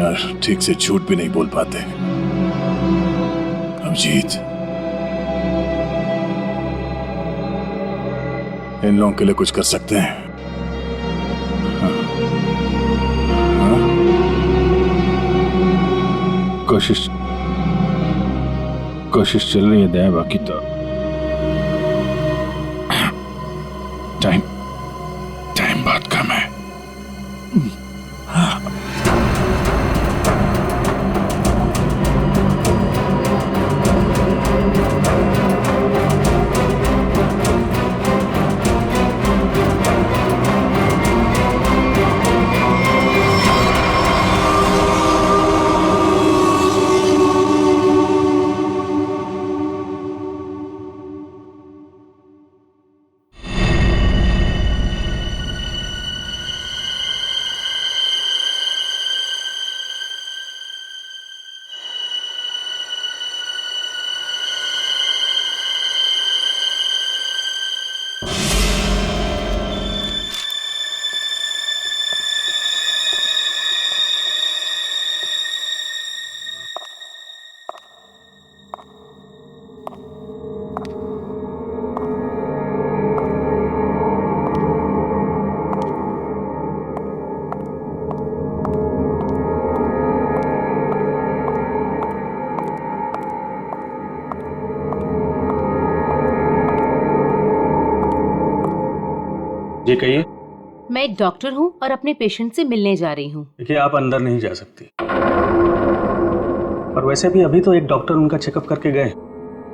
यहाँ ठीक से झूठ भी नहीं बोल पाते। अभिजीत, इन लोगों के लिए कुछ कर सकते हैं? हाँ? कोशिश चल रही है दया, बाकी तो टाइम बहुत कम है। जी कहिए। मैं एक डॉक्टर हूँ और अपने पेशेंट से मिलने जा रही हूँ। देखिए, आप अंदर नहीं जा सकती। और वैसे भी अभी तो एक डॉक्टर उनका चेकअप करके गए।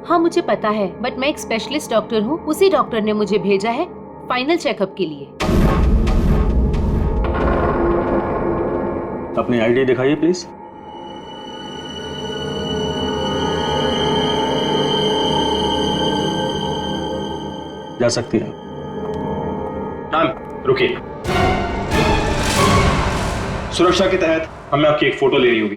हाँ मुझे पता है, बट मैं एक स्पेशलिस्ट डॉक्टर हूँ। उसी डॉक्टर ने मुझे भेजा है फाइनल चेकअप के लिए। अपनी आईडी दिखाइए प्लीज। जा सकती है। मैम रुकिए, सुरक्षा के तहत हमें आपकी एक फोटो लेनी होगी।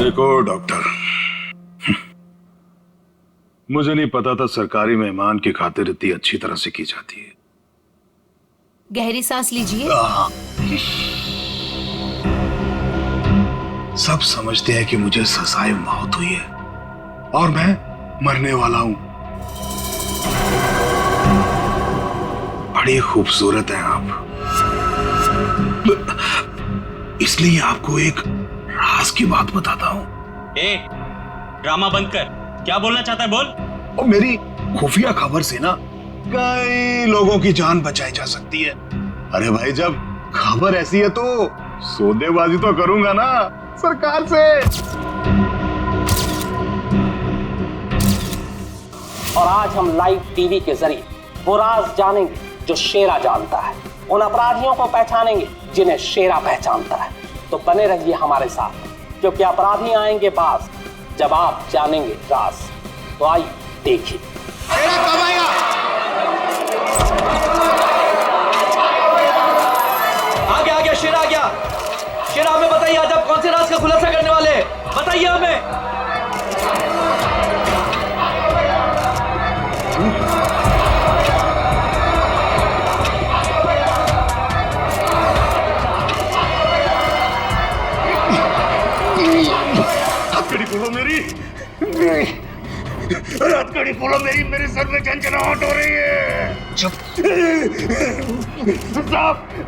देखो डॉक्टर, मुझे नहीं पता था सरकारी मेहमान की खातिर इतनी अच्छी तरह से की जाती है। गहरी सांस लीजिए। सब समझते हैं कि मुझे सजाए मौत हुई है और मैं मरने वाला हूं। बड़ी खूबसूरत हैं आप, इसलिए आपको एक राज की बात बताता हूं। ए, ड्रामा बंद कर। क्या बोलना चाहता है बोल। और मेरी खुफिया खबर से ना कई लोगों की जान बचाई जा सकती है। अरे भाई, जब खबर ऐसी है तो सौदेबाजी तो करूंगा ना सरकार से। और आज हम लाइव टीवी के जरिए वो राज जानेंगे जो शेरा जानता है। उन अपराधियों को पहचानेंगे जिन्हें शेरा पहचानता है। तो बने रहिए हमारे साथ, क्योंकि अपराधी आएंगे पास जब आप जानेंगे राज। तो आइए देखिए। शेरा कब आएगा? आ गया शेरा आ गया। शेरा हमें बताइए, आज आप कौन से राज का खुलासा करने वाले हैं? बताइए हमें। हथकड़ी खोलो मेरी, हथकड़ी खोलो मेरी, मेरे सर में झंझनाहट हो रही है। चुप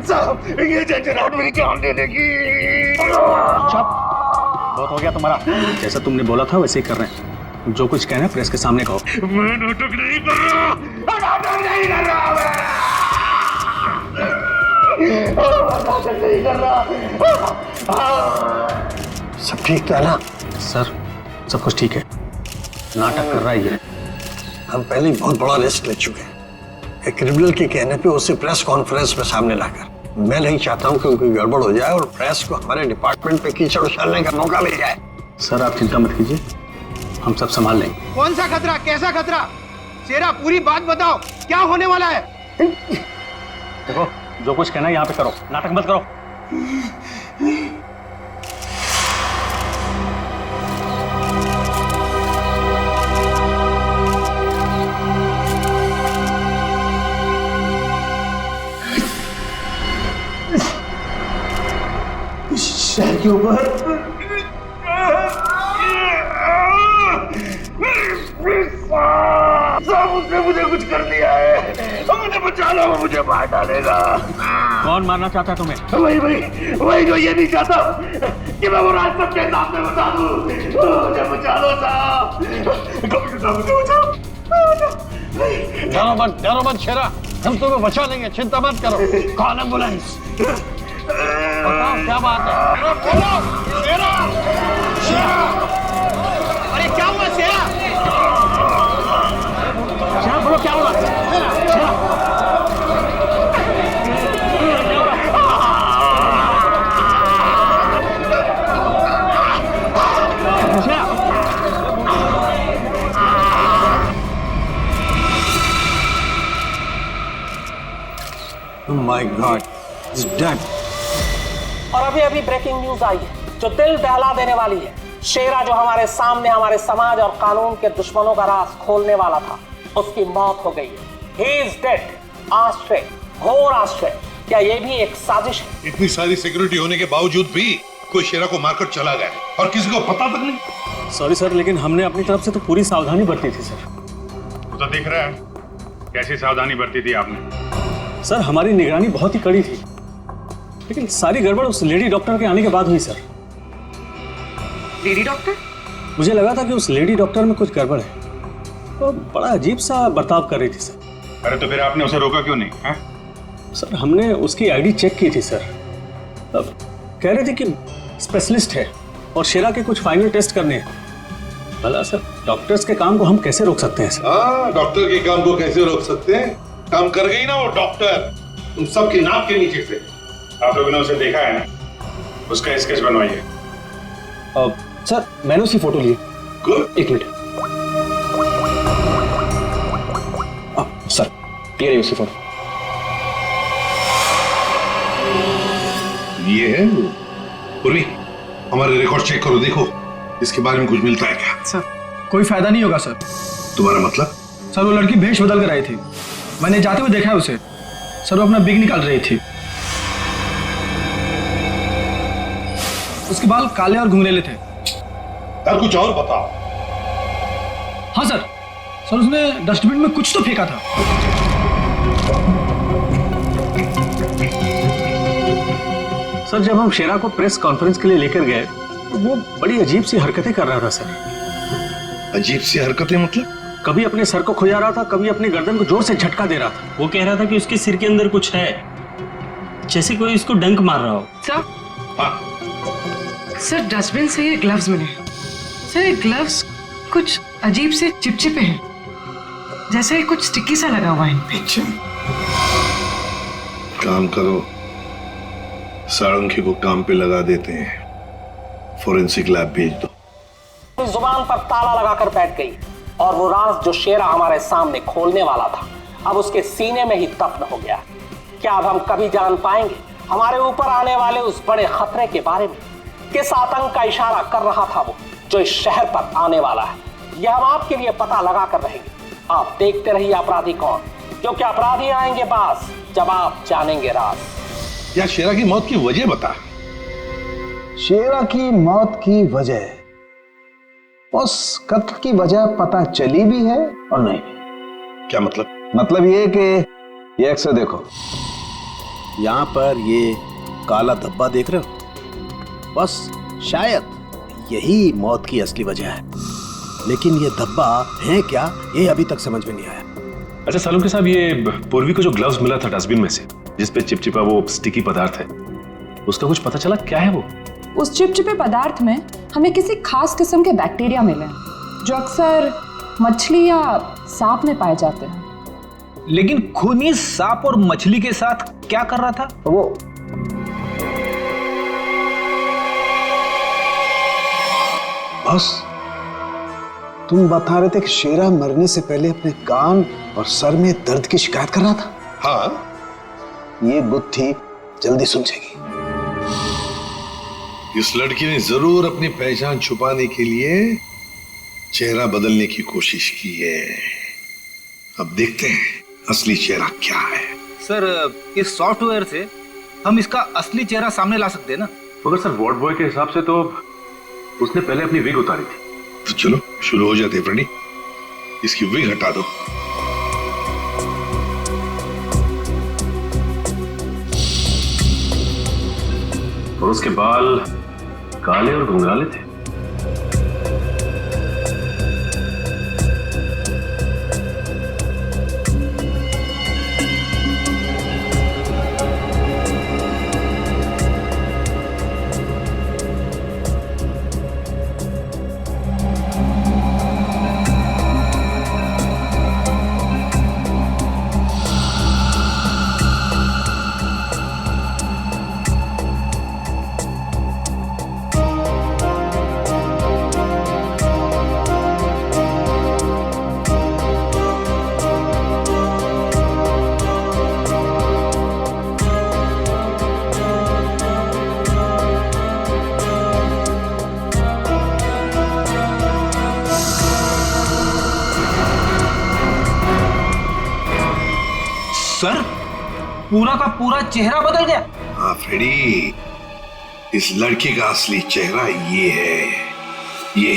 साहब, ये झंझनाहट मेरी जान ले लेगी। चुप, बहुत हो गया तुम्हारा। जैसा तुमने बोला था वैसे ही कर रहे हैं। जो कुछ कहना है प्रेस के सामने कहो। मैं नाटक नहीं कर रहा, नाटक नहीं कर रहा, नाटक नहीं कर रहा। सब ठीक है ना? सर, सब कुछ ठीक है। नाटक कर रहा है ये। हम पहले ही बहुत बड़ा रिस्क ले चुके हैं। एक क्रिमिनल के कहने पे उसे प्रेस कॉन्फ्रेंस में सामने लाकर, मैं नहीं चाहता हूं कि कोई गड़बड़ हो जाए और प्रेस को हमारे डिपार्टमेंट पे कीचड़ उछालने का मौका मिल जाए। सर आप चिंता मत कीजिए, हम सब संभाल लेंगे। कौन सा खतरा, कैसा खतरा? शेरा पूरी बात बताओ, क्या होने वाला है? देखो, जो कुछ कहना है यहाँ पे करो, नाटक मत करो। उसके ऊपर। उसने मुझे कुछ कर दिया है, मुझे बचा लो, वो मुझे मार डालेगा। कौन मारना चाहता है तुम्हें? वही जो ये नहीं चाहता कि मैं वो राज सबके सामने बता दूं। मुझे बचा लो साहब, मुझे बचाओ। डरो मत शेरा, हम तुम्हें बचा लेंगे, चिंता मत करो। कौन एम्बुलेंस? बताओ क्या बात है? बोलो शेरा, शेरा। अरे क्या हुआ शेरा? शेरा बोलो क्या हुआ? शेरा, शेरा। Oh my God, he's dead. और अभी अभी ब्रेकिंग न्यूज आई है जो दिल दहला देने वाली है। शेरा जो हमारे सामने हमारे समाज और कानून के दुश्मनों का राज खोलने वाला था, उसकी मौत हो गई है। He is dead. आश्चर्य, घोर आश्चर्य। क्या ये भी एक साजिश है? इतनी सारी सिक्योरिटी होने के बावजूद भी कोई शेरा को मारकर चला गया और किसी को पता तक नहीं। सॉरी सर, लेकिन हमने अपनी तरफ से तो पूरी सावधानी बरती थी सर। वो तो दिख रहा है कैसी सावधानी बरती थी आपने। सर हमारी निगरानी बहुत ही कड़ी थी, लेकिन सारी गड़बड़ उस लेडी डॉक्टर के आने के बाद हुई सर। Lady doctor? मुझे लगा था कि उस लेडी डॉक्टर में कुछ गड़बड़ है, तो बड़ा अजीब सा बर्ताव कर रही थी सर। अरे तो फिर आपने उसे रोका क्यों नहीं है? सर हमने उसकी आईडी चेक की थी सर, अब कह रहे थे कि स्पेशलिस्ट है और शेरा के कुछ फाइनल टेस्ट करने हैं। भला सर डॉक्टर्स के काम को हम कैसे रोक सकते हैं सर? हाँ, डॉक्टर के काम को कैसे रोक सकते हैं? काम कर गई ना वो डॉक्टर, उन सबकी नाक के नीचे से। आप लोगों ने उसे देखा है ना, उसका स्केच बनवाइए। सर मैंने उसकी फोटो ली। गुड। एक मिनट सर, ये रही उसकी फोटो। ये है वो। पूर्वी, हमारे रिकॉर्ड चेक करो, देखो इसके बारे में कुछ मिलता है क्या? सर कोई फायदा नहीं होगा सर। तुम्हारा मतलब? सर वो लड़की भेष बदल कर आई थी, मैंने जाते हुए देखा है उसे। सर वो अपना बिग निकाल रही थी, उसके बाल काले और घुंघरेले थे। यार कुछ और बताओ। हाँ सर, सर उसने डस्टबिन में कुछ तो फेंका था। सर जब हम शेरा को प्रेस कॉन्फ्रेंस के लिए लेकर गए तो वो बड़ी अजीब सी हरकतें कर रहा था सर। अजीब सी हरकतें मतलब? कभी अपने सर को खुजा रहा था, कभी अपनी गर्दन को जोर से झटका दे रहा था। वो कह रहा था कि उसके सिर के अंदर कुछ है, जैसे कोई इसको डंक मार रहा हो। सर, हाँ। सर डस्टबिन से ये ग्लव्स मिले। सर ये ग्लव्स कुछ अजीब से चिपचिपे हैं, जैसे कुछ स्टिकी सा लगा हुआ है। काम करो, सारंगी को काम पे लगा देते हैं, फोरेंसिक लैब भेज दो। जुबान पर ताला लगाकर बैठ गई और वो राज जो शेरा हमारे सामने खोलने वाला था अब उसके सीने में ही दफन हो गया। क्या अब हम कभी जान पाएंगे हमारे ऊपर आने वाले उस बड़े खतरे के बारे में? किस आतंक का इशारा कर रहा था वो जो इस शहर पर आने वाला है? यह हम आपके लिए पता लगा कर रहेंगे। आप देखते रहिए अपराधी कौन, क्योंकि अपराधी आएंगे पास जब आप जानेंगे राज। या शेरा की मौत की वजह बता। शेरा की मौत की वजह, उस कत्ल की वजह पता चली भी है और नहीं भी। क्या मतलब? मतलब ये कि ये एक्सरे देखो, यहां पर ये काला धब्बा देख रहे हो, बस शायद यही मौत की असली वजह है, लेकिन ये धब्बा है क्या ये अभी तक समझ में नहीं आया। अच्छा सालुंके साहब, ये पूर्वी को जो ग्लव्स मिला था डस्टबिन में से, जिसपे चिपचिपा वो स्टिकी पदार्थ है, उसका कुछ पता चला क्या है वो? उस चिपचिपे पदार्थ में हमें किसी खास किस्म के बैक्टीरिया मिले हैं जो अक्सर मछली या सांप में पाए जाते हैं। लेकिन खूनी सांप और मछली के साथ क्या कर रहा था वो? बस तुम बता रहे थे कि शेरा मरने से पहले अपने कान और सर में दर्द की शिकायत कर रहा था। हाँ, ये बुद्धि जल्दी सुलझेगी। इस लड़की ने जरूर अपनी पहचान छुपाने के लिए चेहरा बदलने की कोशिश की है। अब देखते हैं असली चेहरा क्या है। सर इस सॉफ्टवेयर से हम इसका असली चेहरा सामने ला सकते हैं ना? मगर सर वार्ड बॉय के हिसाब से तो उसने पहले अपनी विग उतारी थी। तो चलो शुरू हो जाते हैं फ्रेंडी, इसकी विग हटा दो। और उसके बाल काले और घुंघराले थे। सर पूरा का पूरा चेहरा बदल गया। हाँ फ्रेडी, इस लड़की का असली चेहरा ये है, ये।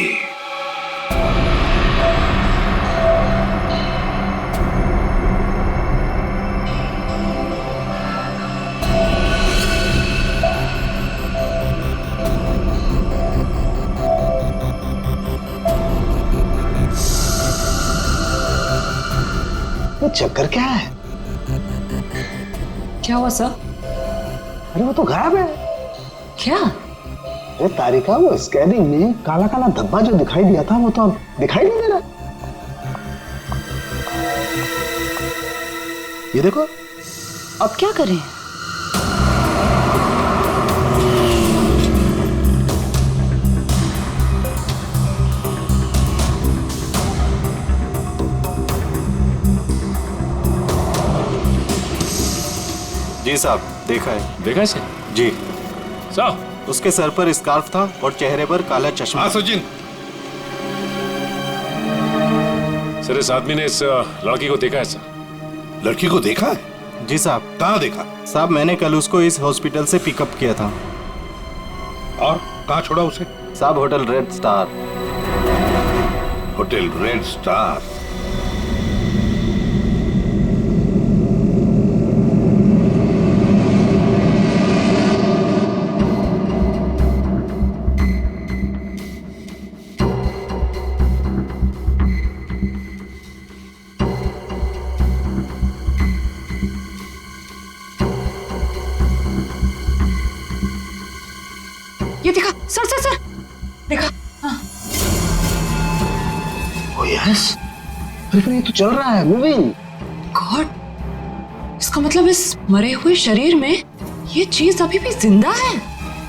ये चक्कर क्या है? क्या हुआ सर? अरे वो तो गायब है। क्या? अरे तारिका, वो स्कैनिंग में काला काला धब्बा जो दिखाई दिया था वो तो अब दिखाई नहीं दे रहा। ये देखो। अब क्या करें? जी साहब, देखा है। देखा इसे? जी साहब, उसके सर पर स्कार्फ था और चेहरे पर काला चश्मा। हाँ सचिन। सर इस आदमी ने इस लड़की को देखा है सर। लड़की को देखा है? जी साहब। कहाँ देखा? साहब मैंने कल उसको इस हॉस्पिटल से पिकअप किया था। और कहाँ छोड़ा उसे? साहब hotel red star. Hotel red star? ये देखा सर सर सर, देखा? हाँ। ओ यस, फिर ये तो चल रहा है, मूविंग। गॉड, इसका मतलब इस मरे हुए शरीर में ये चीज अभी भी जिंदा है।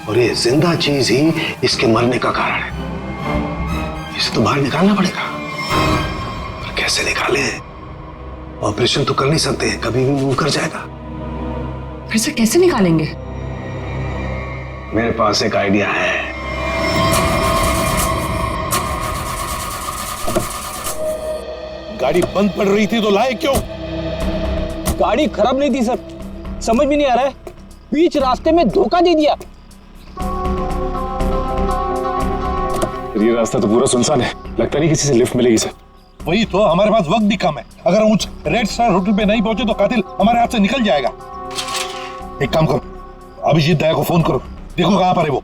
और ये जिंदा चीज ही इसके मरने का कारण है। इसे तो बाहर निकालना पड़ेगा। पर कैसे निकाले? ऑपरेशन तो कर नहीं सकते, कभी भी मूव कर जाएगा। फिर से कैसे निकालेंगे? मेरे पास एक आइडिया है। गाड़ी बंद पड़ रही थी तो लाए क्यों? गाड़ी खराब नहीं थी सर, समझ भी नहीं आ रहा है, बीच रास्ते में धोखा दे दिया। ये रास्ता तो पूरा सुनसान है, लगता नहीं किसी से लिफ्ट मिलेगी सर। वही तो, हमारे पास वक्त भी कम है। अगर हम उस रेड स्टार होटल पे नहीं पहुंचे तो कातिल हमारे हाथ से निकल जाएगा। एक काम करो, अभिजीत दया को फोन करो, देखो कहां पर है वो।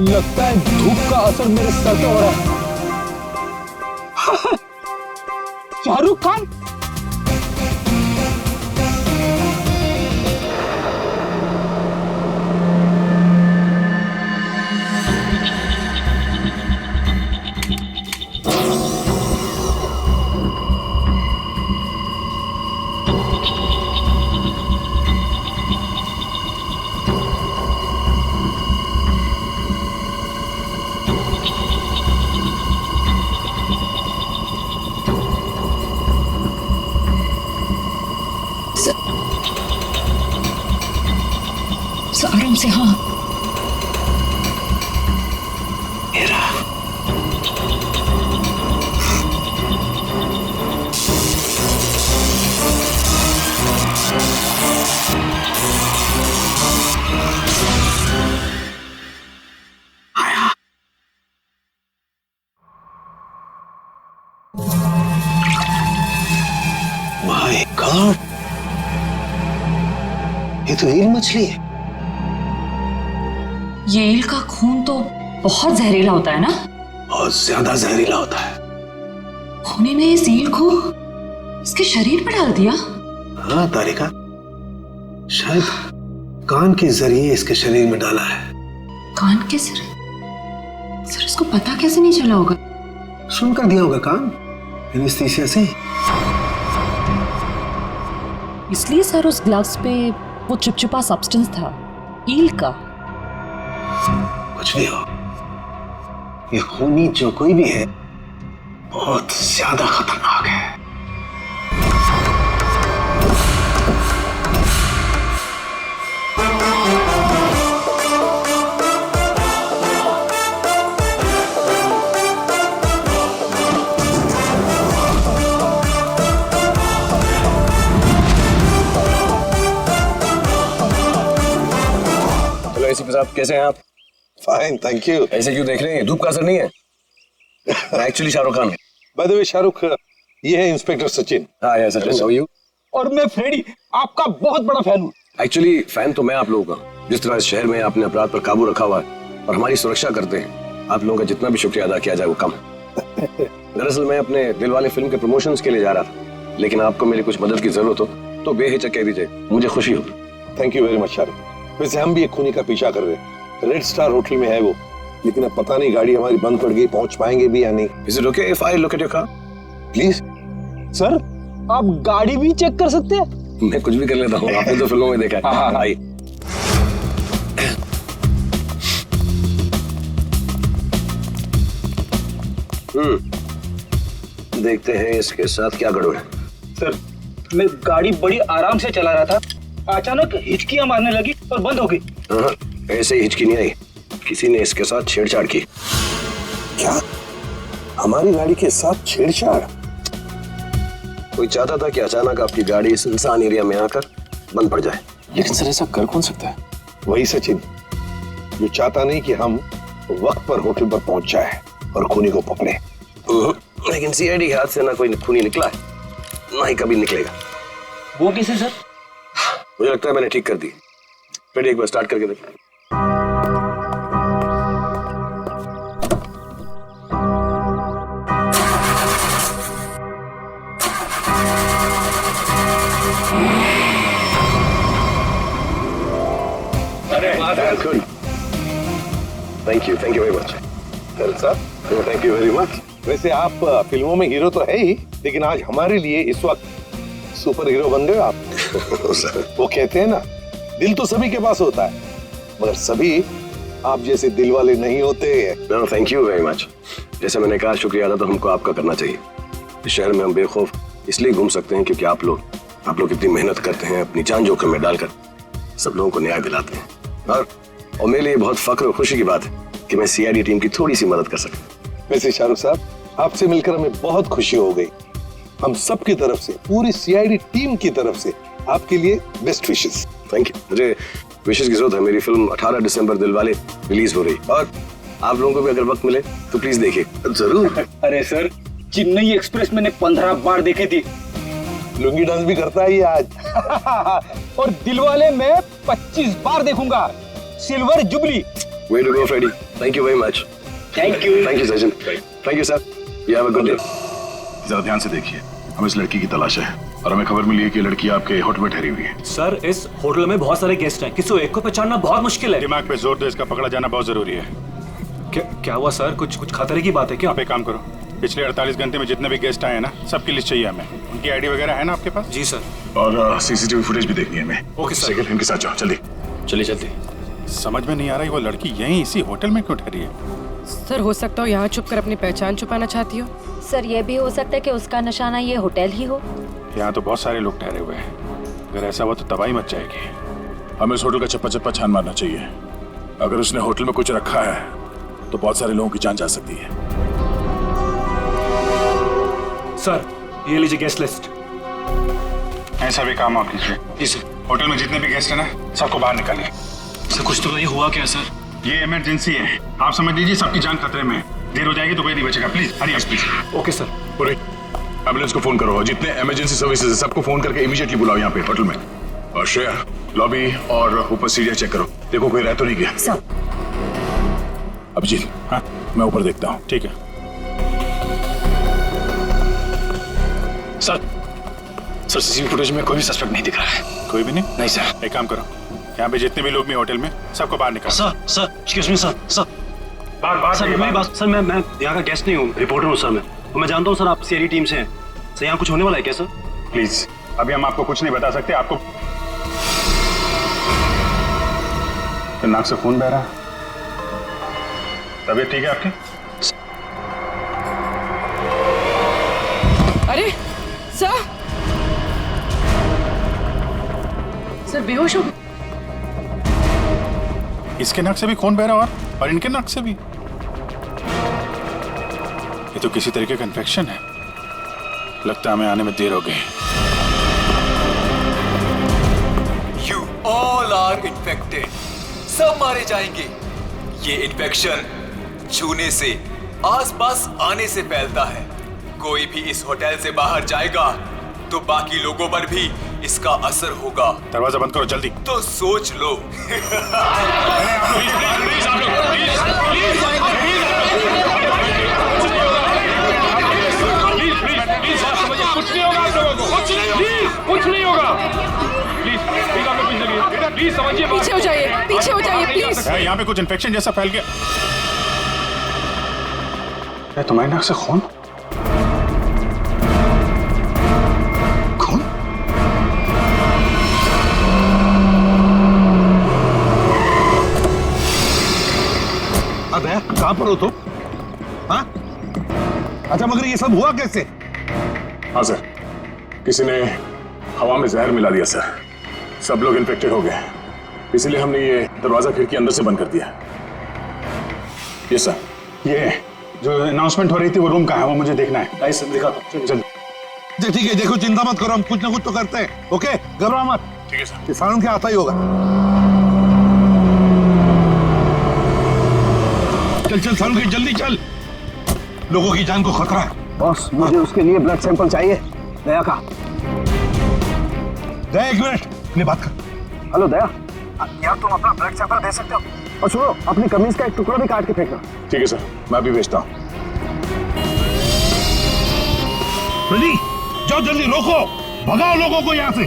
लगता है धूप का असर मेरे सर पे हो रहा है। शाहरुख खान? आराम से। हाँ माय गॉड, ये तो ईल मछली है। ये ईल का खून तो बहुत जहरीला होता है ना? बहुत ज्यादा जहरीला होता है। खूनी ने इस ईल को इसके शरीर पर डाल दिया। हाँ तारिका, शायद कान के जरिए इसके शरीर में डाला है। कान के सर इसको पता कैसे नहीं चला होगा? सुनकर दिया होगा कान, एनेस्थीसिया से। इसलिए सर उस ग्लव्स पे वो चिपचिपा सब्सटेंस था, ईल का। कुछ भी हो, ये खूनी जो कोई भी है बहुत ज्यादा खतरनाक है। एसीपी साहब कैसे हैं आप? Fine, thank you. ऐसे क्यों देख रहे हैं? धूप का असर नहीं है? मैं एक्चुअली शाहरुख खान हूं। बाय द वे शाहरुख, ये है इंस्पेक्टर सचिन। हाँ यार सचिन, हाउ आर यू? और मैं फ्रेडी, आपका बहुत बड़ा फैन हूँ। एक्चुअली फैन तो मैं आप लोगों का, जिस तरह इस शहर में आपने अपराध पर काबू रखा हुआ है और हमारी सुरक्षा करते हैं, आप लोगों का जितना भी शुक्रिया अदा किया जाए वो कम है। दरअसल मैं अपने दिलवाले फिल्म के प्रमोशंस के लिए जा रहा था, लेकिन आपको मेरी कुछ मदद की जरूरत हो तो बेहिचक कह दीजिए, मुझे खुशी होगी। Thank you very much Shahrukh. वैसे हम भी एक खूनी का पीछा कर रहे हैं, रेड स्टार होटल में है वो, लेकिन अब पता नहीं गाड़ी हमारी बंद पड़ गई, पहुंच पाएंगे भी या नहीं। Is it okay if I look at your car please? Sir आप गाड़ी भी चेक कर सकते हैं? मैं कुछ भी कर लेता हूँ, आपने तो फिल्मों में देखा है। आइए। देखते हैं इसके साथ क्या गड़बड़ है। सर मैं गाड़ी बड़ी आराम से चला रहा था, अचानक हिचकियां मारने लगी और बंद हो गई। हाँ, ऐसे ही हिचकी नहीं आई, किसी ने इसके साथ छेड़छाड़ की। क्या? हमारी गाड़ी के साथ छेड़छाड़? कोई चाहता था कि अचानक आपकी गाड़ी इस इंसान एरिया में आकर बंद पड़ जाए। लेकिन सर ऐसा कर कौन सकता है? वही सचिन, जो चाहता नहीं कि हम वक्त पर होटल पर पहुंच जाए और खूनी को पकड़े। लेकिन सीआईडी के हाथ से ना कोई खूनी निकला है, ना ही कभी निकलेगा। वो कैसे सर? मुझे लगता है मैंने ठीक कर दी। फिर एक बार स्टार्ट करके देख। Good, thank you very much. Thank you very much. वैसे आप फिल्मों में हीरो तो है ही, लेकिन आज हमारे लिए इस वक्त सुपर हीरो बन गए आप। वो कहते हैं ना, दिल तो सभी के पास होता है, मगर सभी आप जैसे दिल वाले नहीं होते। No thank you very much. जैसे मैंने कहा, शुक्रिया अदा तो हमको आपका करना चाहिए। इस शहर में हम बेखौफ इसलिए घूम सकते हैं क्योंकि आप लोग इतनी मेहनत करते हैं, अपनी जान जोखिम में डालकर सब लोगों को न्याय दिलाते हैं। और मेरे लिए बहुत फख्र और खुशी की बात है कि मैं सीआईडी टीम की थोड़ी सी मदद कर सका। वैसे शाहरुख साहब, आपसे मिलकर हमें बहुत खुशी हो गई। हम सब की तरफ से, पूरी सीआईडी टीम की तरफ से आपके लिए बेस्ट विशेस। Thank you. मुझे विशेस की जरूरत है। मेरी फिल्म 18 दिसंबर दिलवाले रिलीज हो रही, और आप लोगों को भी अगर वक्त मिले तो प्लीज देखिए जरूर। अरे सर, चेन्नई एक्सप्रेस मैंने 15 बार देखी थी। लुंगी डांस भी करता है ये आज। और दिलवाले मैं 25 बार देखूंगा। Silver jubilee. Way to go, Freddy. Thank you very much. Thank you. Thank you, Sachin. Thank you, sir. You have a good day. जरा ध्यान से देखिए, हमें इस लड़की की तलाश है और हमें खबर मिली है कि लड़की आपके होटल में ठहरी हुई है। सर, इस होटल में बहुत सारे गेस्ट हैं, किसी एक को पहचानना बहुत मुश्किल है। दिमाग पे जोर दो, इसका पकड़ा जाना बहुत जरूरी है। क्या हुआ सर? कुछ खतरे की बात है क्या? आप एक काम करो, पिछले 48 घंटे में जितने भी गेस्ट आए हैं ना, सबकी लिस्ट चाहिए हमें। उनकी आईडी वगैरह है ना आपके पास? जी सर। और सीसीटीवी फुटेज भी देखनी है हमें। Okay sir. इनके साथ जाओ, जल्दी। चलिए जल्दी। समझ में नहीं आ रही वो लड़की यहीं इसी होटल में क्यों ठहरी है? सर, हो सकता हो यहाँ छुप कर अपनी पहचान छुपाना चाहती हो। सर, ये भी हो सकता है कि उसका निशाना ये होटल ही हो। यहाँ तो बहुत सारे लोग ठहरे हुए हैं, अगर ऐसा हुआ तो तबाही मच जाएगी। हमें इस होटल का चप्पा चप्पा छान मारना चाहिए। अगर उसने होटल में कुछ रखा है तो बहुत सारे लोगों की जान जा सकती है। सर, ये लीजिए गेस्ट लिस्ट। ऐसा भी काम आप कीजिए। जी सर। होटल में जितने भी गेस्ट हैं ना, सबको बाहर निकालिए। सर, कुछ तो नहीं हुआ क्या सर? ये इमरजेंसी है, आप समझ लीजिए सबकी जान खतरे में है। देर हो जाएगी तो कोई नहीं बचेगा। Please hurry up please. Okay sir. पूरे एम्बुलेंस को फोन करो, जितने इमरजेंसी सर्विसेज है सबको फोन करके इमीडिएटली बुलाओ यहाँ पे होटल में। और श्रेया, लॉबी और ऊपर सीढ़ियाँ चेक करो, देखो कोई रह तो नहीं गया। सर। अभिजीत, हाँ मैं ऊपर देखता हूँ। ठीक है सर। सर, सीसीटीवी फुटेज में कोई भी सस्पेक्ट नहीं दिख रहा है। कोई भी नहीं? नहीं सर। एक काम करो, यहाँ पे जितने भी लोग भी होटल में सबको बाहर निकालो। Sir, excuse me sir. बाहर सर, मेरी बात। सर, मैं यहाँ का गेस्ट नहीं हूँ, रिपोर्टर हूँ सर। मैं जानता हूँ सर आप सीआईडी टीम से हैं। सर, यहाँ कुछ होने वाला है क्या सर? प्लीज, अभी हम आपको कुछ नहीं बता सकते। आपको तो नाक से खून बह रहा है। तबीयत ठीक है आपकी? अरे सर, बेहोश हो। इसके नाक से भी खून बह रहा और इनके नाक से भी। ये तो किसी तरीके का इन्फेक्शन है। लगता है हमें आने में देर हो गई। You all are infected. सब मारे जाएंगे। ये इन्फेक्शन छूने से, आसपास आने से फैलता है। कोई भी इस होटल से बाहर जाएगा तो बाकी लोगों पर भी इसका असर होगा। दरवाजा बंद करो जल्दी। तो सोच लो। कुछ नहीं होगा आप लोगों को, कुछ नहीं होगा। प्लीज आप लोग पीछे चलिए, प्लीज समझिए। पीछे हो जाइए प्लीज। यहाँ पे कुछ इन्फेक्शन जैसा फैल गया। तुम्हारी नाक से खून? कहां पर हो तुम? हाँ? अच्छा, मगर ये सब हुआ कैसे? हाँ सर, किसी ने हवा में जहर मिला दिया सर। सब लोग इन्फेक्टेड हो गए, इसलिए हमने ये दरवाजा खिड़की अंदर से बंद कर दिया। ये सर, ये जो अनाउंसमेंट हो रही थी वो रूम कहाँ है, वो मुझे देखना है। दिखा दो जल्दी। ठीक है, देखो चिंता मत करो, हम कुछ ना कुछ तो करते हैं। ओके, घबराओ मत। ठीक है सर। सालन के आता ही होगा। चल सालन के, जल्दी चल, लोगों की जान को खतरा है। बॉस, मुझे उसके लिए ब्लड सैंपल चाहिए। दया का। दया, एक मिनट, अपनी बात कर। हेलो दया, यार तुम अपना ब्लड सैंपल दे सकते हो? और सुनो, अपनी कमीज का एक टुकड़ा भी काट के फेंकना। ठीक है सर, मैं अभी भेजता हूँ। प्रदी, जाओ जल्दी, रोको, भगाओ लोगों को यहाँ से।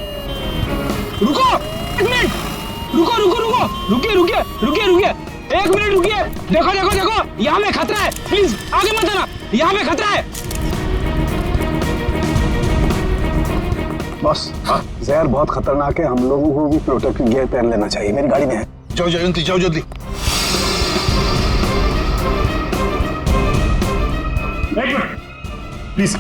रुको, एक मिनट, रुकिए, एक मिनट रुकिए। देखो, यहाँ में खतरा है। प्लीज आगे मत आना, यहाँ में खतरा है। बॉस, जहर बहुत खतरनाक है, हम लोगों को भी प्रोटेक्टिव गियर पहन लेना चाहिए। मेरी गाड़ी में है। जाओ जयंती, जाओ जल्दी। प्लीज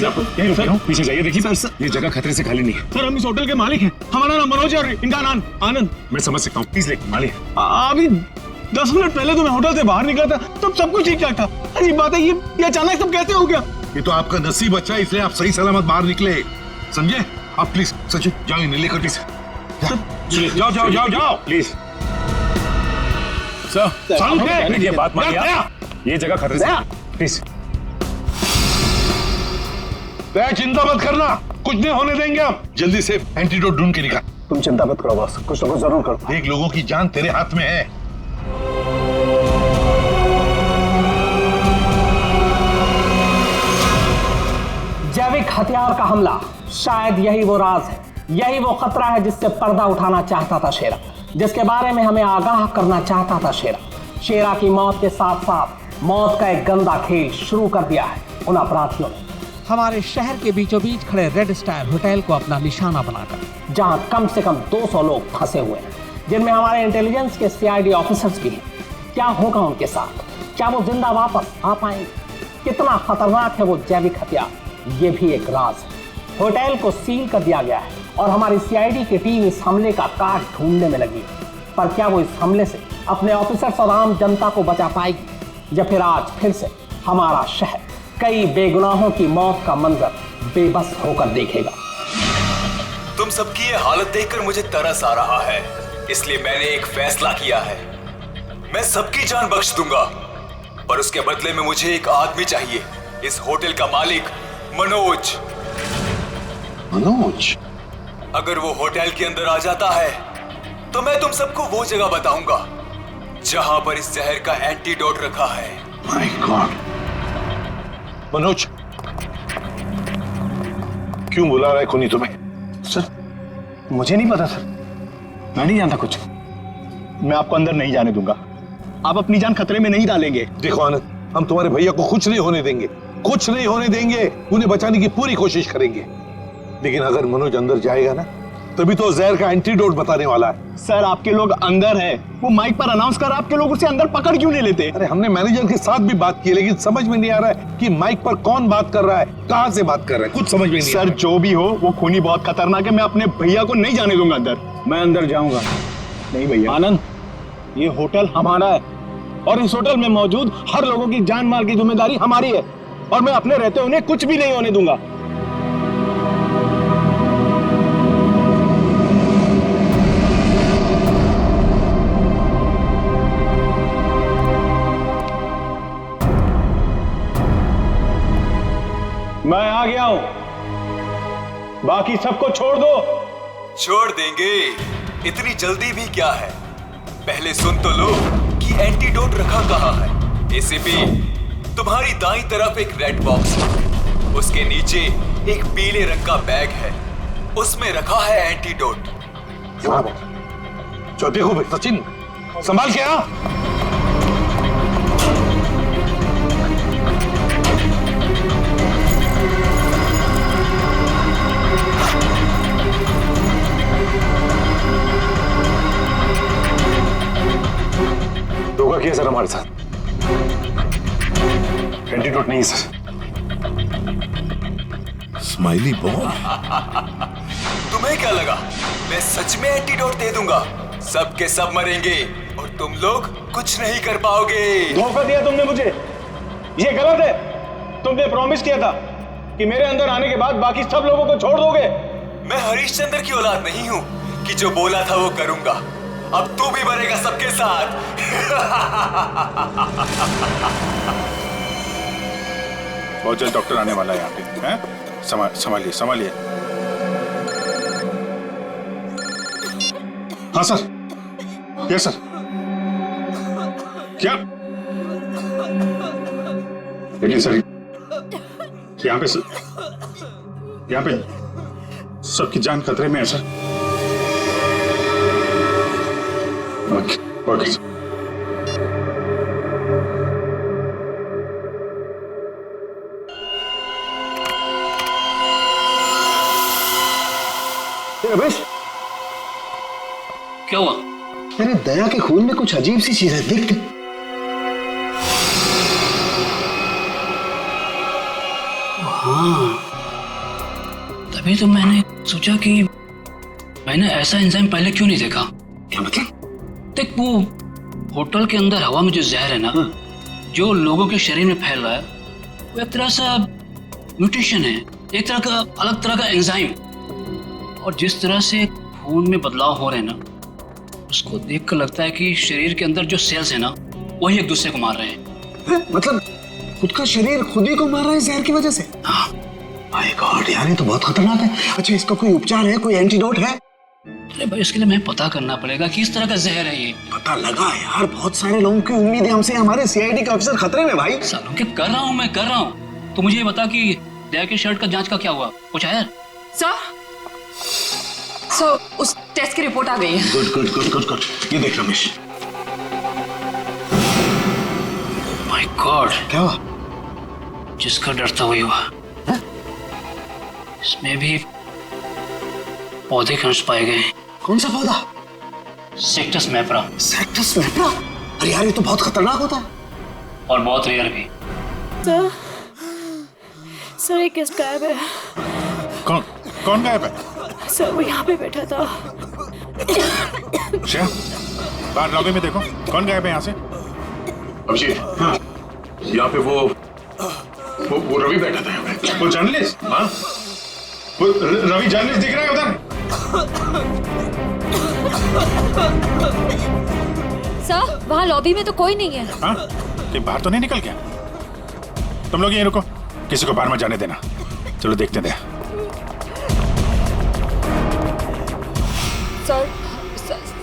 आप यहीं रुकिए, पीछे जाइए। देखिए सर, ये जगह खतरे से खाली नहीं है। सर, हम इस होटल के मालिक हैं। हमारा नाम मनोज और इनका नाम आनंद। मैं समझ सकता हूँ, प्लीज मालिक। अभी 10 मिनट पहले तो मैं होटल से बाहर निकला था, तब सब कुछ ठीक ठाक था। अरे बात है, ये अचानक सब कैसे हो गया? ये तो आपका नसीब अच्छा है, इसलिए आप सही सलामत बाहर निकले, समझे? आप प्लीज सचिन जाओ, इन्हें लेकर प्लीज जाओ प्लीज। सर, ये बात मानिए, ये जगह खतरे से, प्लीज। दया, चिंता मत करना, कुछ नहीं होने देंगे हम। जल्दी से एंटीडोट ढूंढ के निकाल। तुम चिंता मत करो बॉस, कुछ ना कुछ जरूर करो। देख, लोगों की जान तेरे हाथ में है। जैविक हथियार का हमला, शायद यही वो राज है, यही वो खतरा है जिससे पर्दा उठाना चाहता था शेरा, जिसके बारे में हमें आगाह करना चाहता था शेरा। शेरा की मौत के साथ साथ मौत का एक गंदा खेल शुरू कर दिया है उन अपराधियों ने। हमारे शहर के बीचों बीच खड़े रेड स्टार होटल को अपना निशाना बनाकर, जहां कम से कम 200 लोग फंसे हुए हैं, जिनमें हमारे इंटेलिजेंस के सीआईडी ऑफिसर्स भी हैं। क्या होगा उनके साथ? क्या वो जिंदा वापस आ पाएंगे? कितना खतरनाक है वो जैविक हथियार, ये भी एक राज है। होटल को सील कर दिया गया है और हमारी सीआईडी की टीम इस हमले का काट ढूंढने में लगी है। पर क्या वो इस हमले से अपने ऑफिसर्स और आम जनता को बचा पाएगी, या फिर आज फिर से हमारा शहर कई बेगुनाहों की मौत का मंजर बेबस होकर देखेगा? तुम सबकी ये हालत देखकर मुझे तरस आ रहा है, इसलिए मैंने एक फैसला किया है। मैं सबकी जान बख्श दूंगा, पर उसके बदले में मुझे एक आदमी चाहिए, इस होटल का मालिक मनोज। मनोज? अगर वो होटल के अंदर आ जाता है तो मैं तुम सबको वो जगह बताऊंगा जहां पर इस जहर का एंटीडोट रखा है। My God. मनोज, क्यों बुला रहा है खूनी तुम्हें? सर मुझे नहीं पता सर, मैं नहीं जानता कुछ। मैं आपको अंदर नहीं जाने दूंगा, आप अपनी जान खतरे में नहीं डालेंगे। देखो आनंद, हम तुम्हारे भैया को कुछ नहीं होने देंगे, कुछ नहीं होने देंगे। उन्हें बचाने की पूरी कोशिश करेंगे, लेकिन अगर मनोज अंदर जाएगा ना, तभी तो जहर का एंटीडोट बताने वाला है। सर आपके लोग अंदर है, वो माइक पर अनाउंस कर, आपके लोग उसे अंदर पकड़ क्यों नहीं लेते? अरे हमने मैनेजर के साथ भी बात की, लेकिन समझ में नहीं आ रहा है कि माइक पर कौन बात कर रहा है, कहां से बात कर रहा है, कुछ समझ में नहीं। सर जो भी हो, वो खूनी बहुत खतरनाक है, मैं अपने भैया को नहीं जाने दूंगा अंदर। मैं अंदर जाऊंगा। नहीं भैया। आनंद, ये होटल हमारा है और इस होटल में मौजूद हर लोगों की जान माल की जिम्मेदारी हमारी है, और मैं अपने रहते उन्हें कुछ भी नहीं होने दूंगा। मैं आ गया हूं, बाकी सबको छोड़ दो। छोड़ देंगे, इतनी जल्दी भी क्या है? पहले सुन तो लो कि एंटीडोट रखा कहाँ है। एसीपी, तुम्हारी दाईं तरफ एक रेड बॉक्स है, उसके नीचे एक पीले रंग का बैग है, उसमें रखा है एंटीडोट। जो देखो भाई सचिन, संभाल के आ। धोखा किया सर हमारे साथ, एंटीडोट नहीं सर। स्माइली बॉय, तुम्हें क्या लगा मैं सच में एंटीडोट दे दूंगा? सब के सब मरेंगे और तुम लोग कुछ नहीं कर पाओगे। धोखा दिया तुमने मुझे, ये गलत है। तुमने प्रॉमिस किया था कि मेरे अंदर आने के बाद बाकी सब लोगों को छोड़ दोगे। मैं हरीशचंद्र की औलाद नहीं हूं कि जो बोला था वो करूंगा। अब तू भी मरेगा सबके साथ। बहुत जल्द डॉक्टर आने वाला है यहाँ पे, हैं? संभालिए संभालिए। हाँ सर, यस सर। क्या? लेकिन सर यहाँ पे सबकी जान खतरे में है सर। Okay sir. रमेश, क्या हुआ? अरे दया के खून में कुछ अजीब सी चीज है, देख। हाँ, तभी तो मैंने सोचा कि मैंने ऐसा एंजाइम पहले क्यों नहीं देखा। क्या मतलब? देख, वो होटल के अंदर हवा में जो जहर है ना, जो लोगों के शरीर में फैल रहा है, वो एक तरह सा म्यूटेशन है, एक तरह का अलग तरह का एंजाइम। और जिस तरह से खून में बदलाव हो रहे हैं ना, उसको देखकर लगता है कि शरीर के अंदर जो सेल्स है ना, वही एक दूसरे को मार रहे हैं। मतलब खुद का शरीर खुद ही को मार रहा है जहर की वजह से? हाँ। माय गॉड यार, ये तो बहुत खतरनाक है। अच्छा, इसका कोई उपचार है, कोई एंटीडोट है? अरे भाई, इसके लिए मैं पता करना पड़ेगा कि इस तरह का जहर है ये। पता लगा यार, बहुत सारे लोगों की उम्मीद है हमसे, हमारे सीआईडी के ऑफिसर खतरे में भाई। सालों के कर रहा हूँ। तो मुझे ये बता कि दया की शर्ट का जांच का क्या हुआ? कुछ आया? सर उस टेस्ट की रिपोर्ट आ गई है। Good good good good good. ये देख रमेश। माय गॉड, क्या हुआ? जिसका डर था वही हुआ। इसमें भी पौधे के अंश पाए गए। कौन सा पौधा? सेक्टस मैप्रा। सेक्टस मैप्रा? अरे यार ये तो बहुत खतरनाक होता है और बहुत रेयर भी। सर एक गेस्ट गायब है। कौन गायब है? सर वो यहाँ पे बैठा था। श्रेया, बाहर लॉबी में देखो कौन गायब है यहाँ से। अभिजीत, हाँ, यहाँ पे वो रवि बैठा था यहाँ पे। वो जर्नलिस्ट? हाँ, वो रवि जर्नलिस्ट दिख रहा है उधर? सर वहाँ लॉबी में तो कोई नहीं है। हाँ? कि बाहर तो नहीं निकल गया? तुम लोग यहीं रुको, किसी को बाहर मत जाने देना। चलो देखते हैं।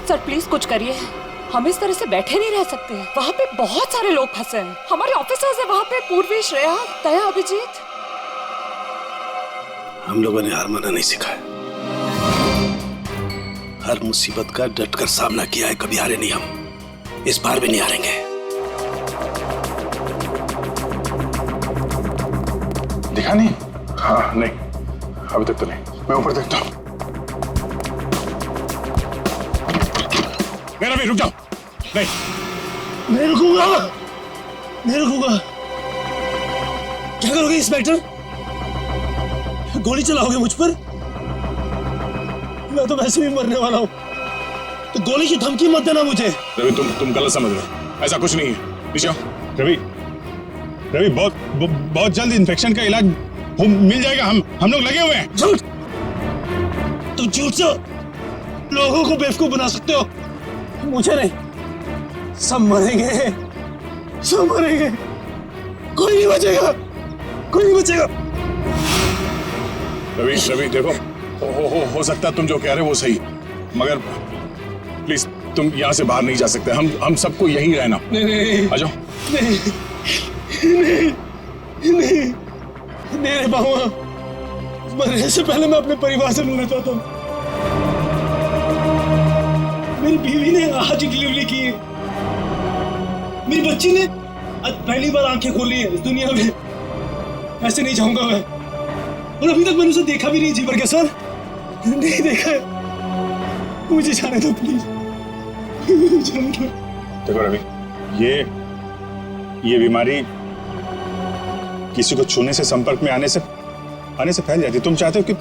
सर प्लीज कुछ करिए, हम इस तरह से बैठे नहीं रह सकते हैं। वहाँ पे बहुत सारे लोग फंसे हैं, हमारे ऑफिसर्स हैं वहाँ पे, पूर्वी, श्रेया, दया, अभिजीत। हम लोगों ने हार माना नहीं सीखा है। हर मुसीबत का डटकर सामना किया है, कभी हारे नहीं हम। इस बार भी नहीं हारेंगे। दिखा नहीं? हाँ नहीं, अभी तक तो नहीं। मैं ऊपर देखता हूँ। मेरा भी रुक जाओ। नहीं, नहीं रुकूंगा, नहीं रुकूंगा। क्या करोगे इंस्पेक्टर? गोली चलाओगे मुझ पर? मैं तो वैसे भी मरने वाला हूँ, तो गोली की धमकी मत देना मुझे। रवि तुम गलत समझ रहे हो, ऐसा कुछ नहीं है। नीचे आओ। रवि बहुत जल्द इन्फेक्शन का इलाज मिल जाएगा। हम लोग लगे हुए हैं। झूठ! तुम झूठ से लोगों को बेवकूफ बना सकते हो, मुझे नहीं। सब मरेंगे, सब मरेंगे, कोई नहीं बचेगा, कोई नहीं बचेगा। रवि देखो, हो सकता है तुम जो कह रहे हो वो सही, मगर प्लीज तुम यहाँ से बाहर नहीं जा सकते। हम सबको यहीं रहना। नहीं, आ जाओ। नहीं, नहीं रह पाऊंगा। मरने से पहले मैं अपने परिवार से मिलना चाहता हूँ। मेरी बीवी ने आज डिलीवरी की है, मेरी बच्ची ने आज पहली बार आंखें खोली है इस दुनिया में। ऐसे नहीं जाऊंगा मैं, और अभी तक मैंने उसे देखा भी नहीं जी भर के। सर नहीं देखा है, मुझे जाने दो प्लीज, जाने दो। देखो रवि, ये बीमारी किसी को छूने से, संपर्क में आने से फैल जाती है। तुम चाहते हो कि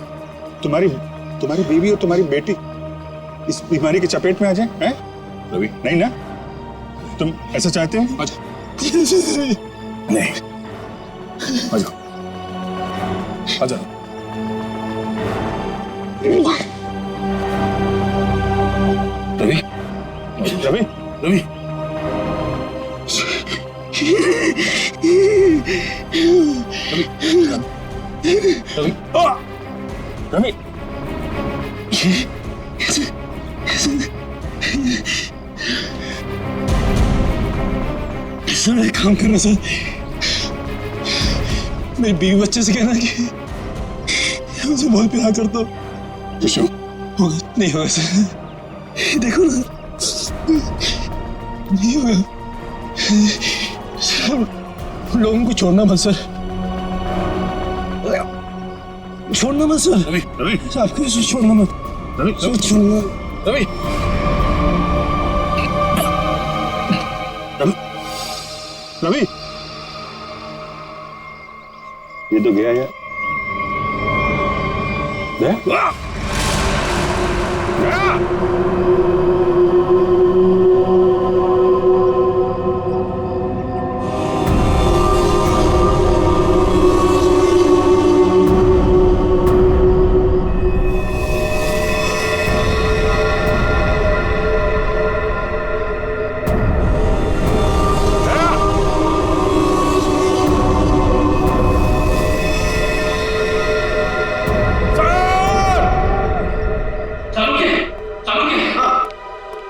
तुम्हारी बीवी और तुम्हारी बेटी इस बीमारी की चपेट में आ जाए? हैं? रवि नहीं ना, तुम ऐसा चाहते हो? आ जाओ। नहीं, आ जाओ, आ जाओ। रवि रवि रवि रवि सर एक काम करना सर, मेरी बीवी बच्चे से कहना कि मुझे बहुत प्यार करता हूँ। होगा नहीं होगा सर, देखो ना नहीं होगा सर। लोगों को छोड़ना मत सर, छोड़ना मत सर। रवि रवि आपको छोड़ना मत। रवि छोड़ना रवि रवि, ये तो गया यार।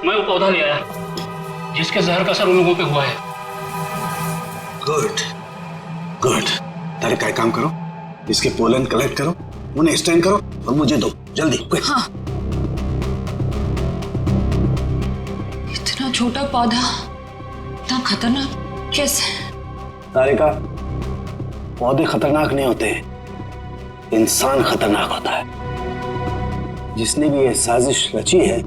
मैं वो पौधा ले आया जिसके जहर का असर उन लोगों पे हुआ है। Good good. तारे का काम करो, इसके पोलन कलेक्ट करो, उन्हें स्टैंड करो और मुझे दो जल्दी, क्विक। हाँ। इतना छोटा पौधा इतना खतरनाक कैसे? तारिका, पौधे खतरनाक नहीं होते, इंसान खतरनाक होता है। जिसने भी ये साजिश रची है,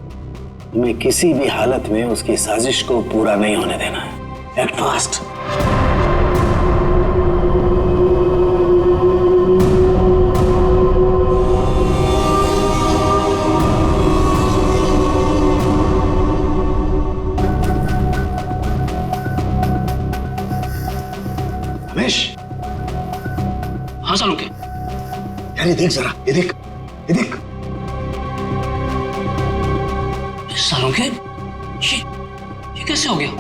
हमें किसी भी हालत में उसकी साजिश को पूरा नहीं होने देना है। Act fast. रमेश। हाँ सालू के। यार ये देख जरा, ये देख, ये देख। सालों के ये कैसे हो गया?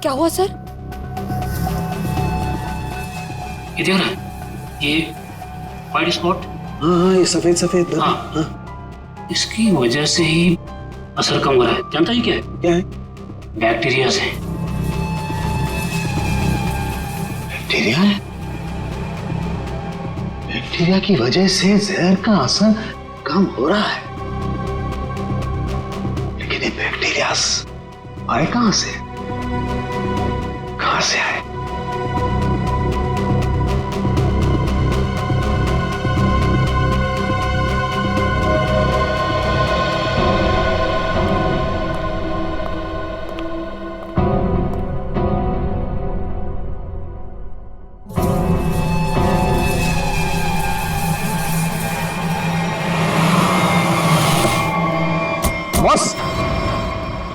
क्या हुआ सर? ये देख रहा है, ये वाइट स्पॉट। हाँ, ये सफेद सफेद। हाँ। इसकी वजह से ही असर कम हो रहा है। जानता ही क्या है? क्या है? बैक्टीरिया से। बैक्टीरिया है? बैक्टीरिया की वजह से जहर का असर कम हो रहा है, लेकिन ये बैक्टीरिया आए कहां से? कहां से आए? बस,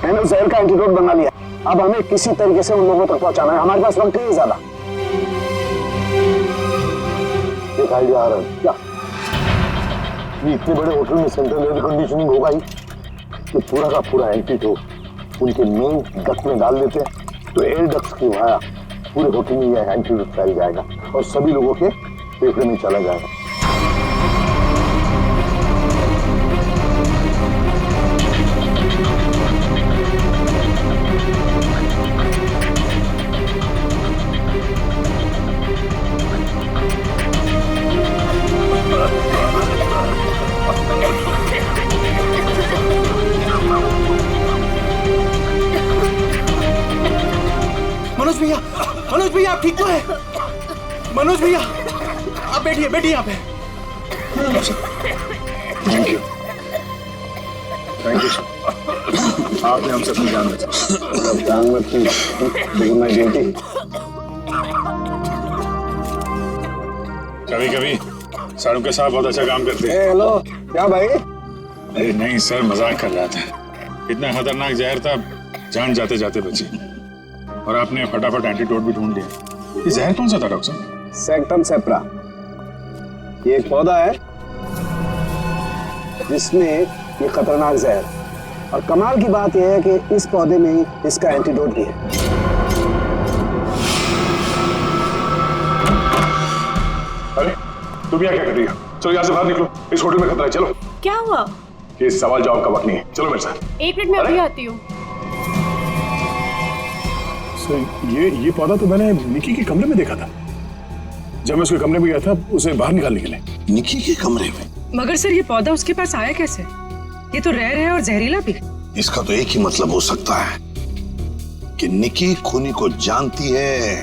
मैंने जहर का एंटीडोट बना लिया। अब हमें किसी तरीके से उन लोगों तक पहुंचाना है। हमारे पास वक्त नहीं है ज्यादा। एक आइडिया आ रहा है। क्या? ये इतने बड़े होटल में सेंट्रल एयर कंडीशनिंग होगा ही कि पूरा का पूरा एंटीडोट उनके मेन डक्ट में डाल देते हैं, तो एयर डक्ट की वाया पूरे होटल में यह एंटीडोट फैल जाएगा और सभी लोगों के फेफड़े में चला जाएगा। मनोज भैया आप ठीक तो है? मनोज भैया आप बैठिए, बैठिए यहाँ पे। Thank you, thank you. आपने हमसे अपनी जान बचाई। जान मत की, लेकिन मैं ड्यूटी। कभी कभी सारू के साथ बहुत अच्छा काम करते हैं। हेलो, क्या भाई? अरे नहीं सर, मजाक कर रहा था। इतना खतरनाक जहर था, जान जाते जाते बची। और आपने फटाफट एंटीडोट भी ढूंढ लिया। ये जहर कौन सा था डॉक्टर साहब? सेक्टम सेप्रा। ये एक पौधा है जिसमें ये खतरनाक जहर, और कमाल की बात यह है कि इस पौधे में ही इसका एंटीडोट भी है। अरे तुम यहाँ क्या कर रही हो? चलो यहाँ से बाहर निकलो, इस होटल में खतरा है। चलो। क्या हुआ? ये सवाल जवाब का वक्त नहीं है, चलो मेरे साथ। एक मिनट में अभी आती हूँ। ये पौधा तो मैंने निकी के कमरे में देखा था। जब मैं उसके कमरे में गया था उसे बाहर निकालने के लिए। निकी के कमरे में? मगर सर ये पौधा उसके पास आया कैसे? ये तो रेयर है और जहरीला भी। इसका तो एक ही मतलब हो सकता है कि निकी खूनी को जानती है,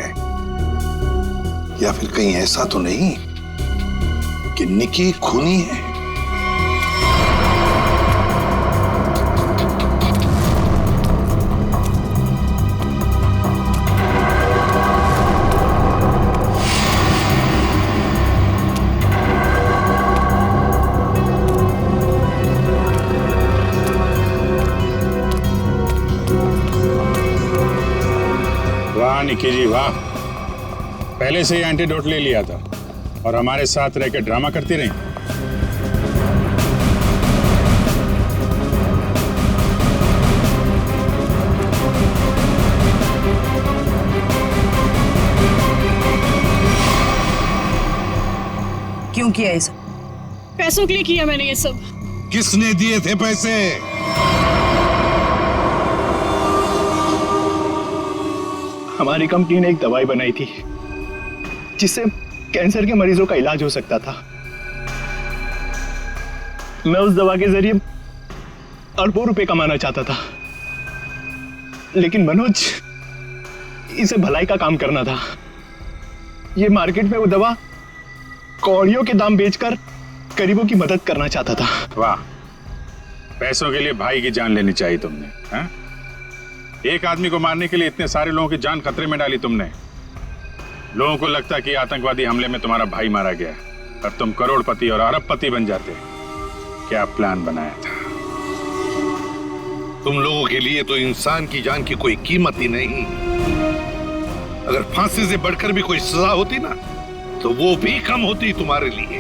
या फिर कहीं ऐसा तो नहीं कि निकी खूनी है। वाह निकी जी वाह, पहले से ही एंटीडोट ले लिया था और हमारे साथ रह के ड्रामा करती रही। क्यों किया ये सब? पैसों के लिए किया मैंने ये सब। किसने दिए थे पैसे? हमारी कंपनी ने एक दवाई बनाई थी जिससे कैंसर के मरीजों का इलाज हो सकता था। मैं उस दवा के जरिए अरबों रुपए कमाना चाहता था, लेकिन मनोज, इसे भलाई का काम करना था। ये मार्केट में वो दवा कौड़ियों के दाम बेचकर गरीबों की मदद करना चाहता था। वाह, पैसों के लिए भाई की जान लेनी चाहिए तुमने, हैं? एक आदमी को मारने के लिए इतने सारे लोगों की जान खतरे में डाली तुमने। लोगों को लगता कि आतंकवादी हमले में तुम्हारा भाई मारा गया और तुम करोड़पति और अरबपति बन जाते। क्या प्लान बनाया था? तुम लोगों के लिए तो इंसान की जान की कोई कीमत ही नहीं। अगर फांसी से बढ़कर भी कोई सजा होती ना, तो वो भी कम होती तुम्हारे लिए।